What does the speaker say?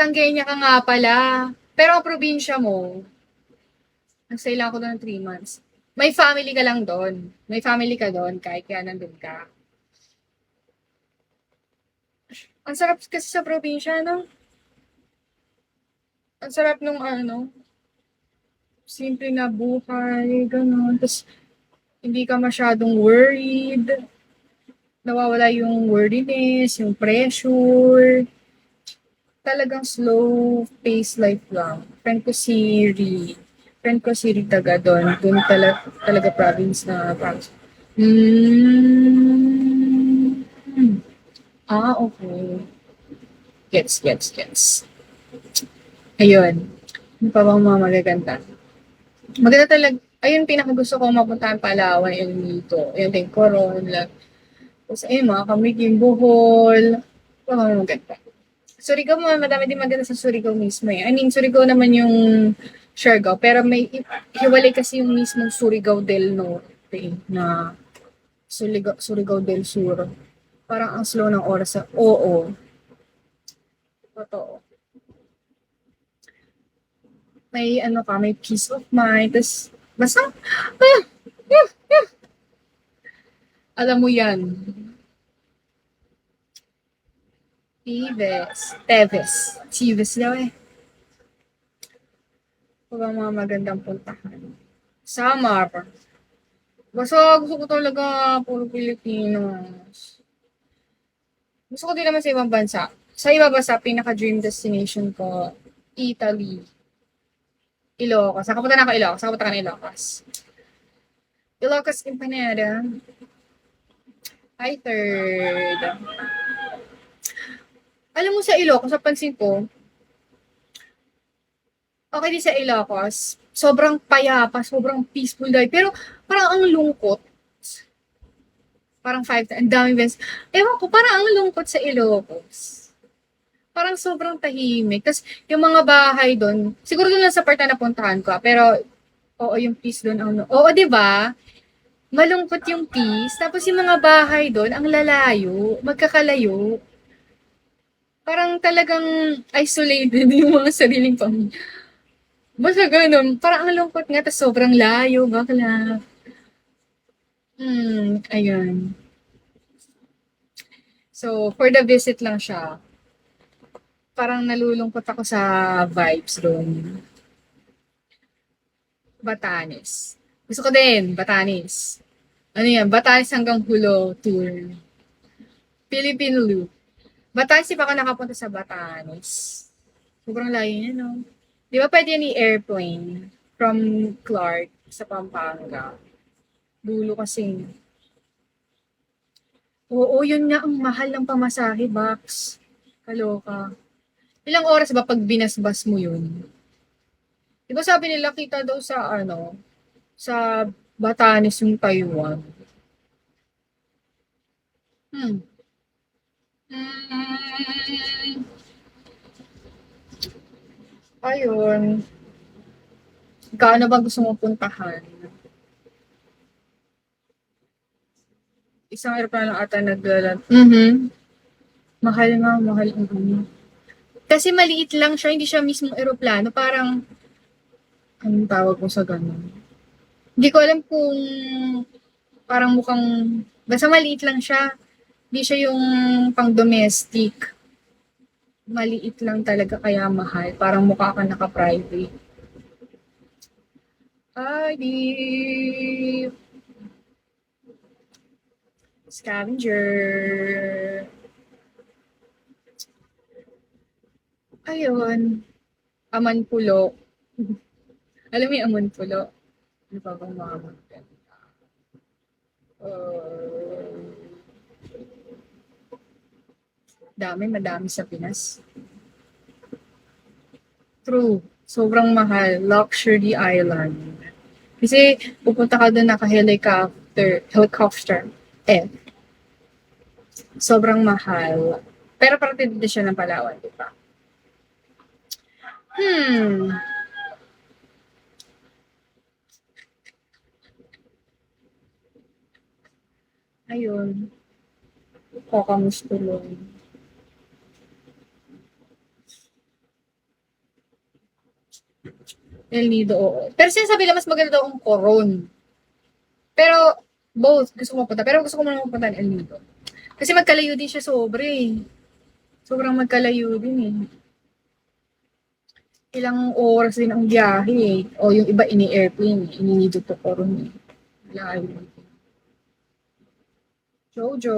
Tanggenya ka nga pala. Pero ang probinsya mo, nag-stay lang ako doon ng 3 months. May family ka lang doon. May family ka doon kahit kaya nandun ka. Ang sarap kasi sa probinsya, no? Ang sarap nung simple na buhay, gano'n. Tapos, hindi ka masyadong worried. Nawawala yung worriness, yung pressure. Talagang slow pace life lang. Friend ko si Rita taga doon. Doon talaga province na province. Hmm. Ah, okay. Gets. Ayun. Ano pa bang mga magaganda? Maganda talaga. Ayun, pinakagusto ko mapuntahan Palawan, El Nido. Ayun din, Coron. Tapos, ayun, mga Kamiging, Bohol. Ito mga maganda. Surigao, madami din maganda sa Surigao mismo eh. I mean, Surigao naman yung Siargao, pero may hiwalay kasi yung mismong Surigao del Norte na Surigao del Sur. Parang ang slow ng oras sa, oo, totoo. May ano ka, may peace of mind, tapos basta, alam mo yan. Tives daw eh. Ito ba mga magandang puntahan? Samar. Basta gusto ko talaga puro Pilipinos. Gusto ko din naman sa ibang bansa. Sa iba bansa, pinaka-dream destination ko, Italy. Ilocos. Nakapunta na ako Ilocos. Nakapunta ka na Ilocos. Ilocos Empanada. Hi, third. Alam mo sa Ilocos, napansin ko, okay din sa Ilocos, sobrang payapa, sobrang peaceful dahil. Pero parang ang lungkot. Parang ang daming events. Ewan ko, parang ang lungkot sa Ilocos. Parang sobrang tahimik. Tapos yung mga bahay doon, siguro doon lang sa part na napuntahan ko, pero oo, yung peace doon ang oo, 'di ba? Malungkot yung peace, tapos yung mga bahay doon ang lalayo, magkakalayo. Parang talagang isolated yung mga sariling pamilya. Basta ganun, parang ang lungkot nga, tapos sobrang layo, bakla. Ayun. So, for the visit lang siya. Parang nalulungkot ako sa vibes doon. Batanes. Gusto ko din, Batanes. Ano yan? Batanes hanggang Hulo tour. Philippine Loop. Batanes, di pa ako nakapunta sa Batanes. Sobrang layo niya, no? Di ba pwede yan i-airplane from Clark sa Pampanga? Dulo kasi. Oo, yun nga ang mahal ng pamasahe, Box. Kaloka. Ilang oras ba pag binasbas mo yun? Di ba sabi nila kita daw sa sa Batanes yung Taiwan. Hmm. Mm, ayun. Gaano ba gusto mong puntahan? Isang aeroplano ata naglalat. Mahal nga, mahal ang ano. Kasi maliit lang siya, hindi siya mismong eroplano. Parang, anong tawag mo sa ganun? Hindi ko alam kung parang mukhang, basta maliit lang siya. Hindi siya yung pang domestic. Maliit lang talaga kaya mahal. Parang mukha ka naka-private. Ay, di scavenger. Ayun. Amanpulo. Alam mo yung amanpulo? Ano pa bang mga maganda? Uh, madami sa Pinas. True. Sobrang mahal. Luxury island. Kasi pupunta ka doon helicopter. Eh, sobrang mahal. Pero parte din siya ng Palawan, di ba? Hmm. Ayun. Kakamusta lang. El Nido, oo. Pero sinasabi nila mas maganda daw ang Coron. Pero, both, gusto ko mapunta. Pero gusto ko muna mapunta ng El Nido. Kasi magkalayo din siya sobre eh. Sobrang magkalayo din eh. Ilang oras din ang biyahe eh. O yung iba ini-airplane eh. Ini-Nido to Coron eh. Layo. Jojo.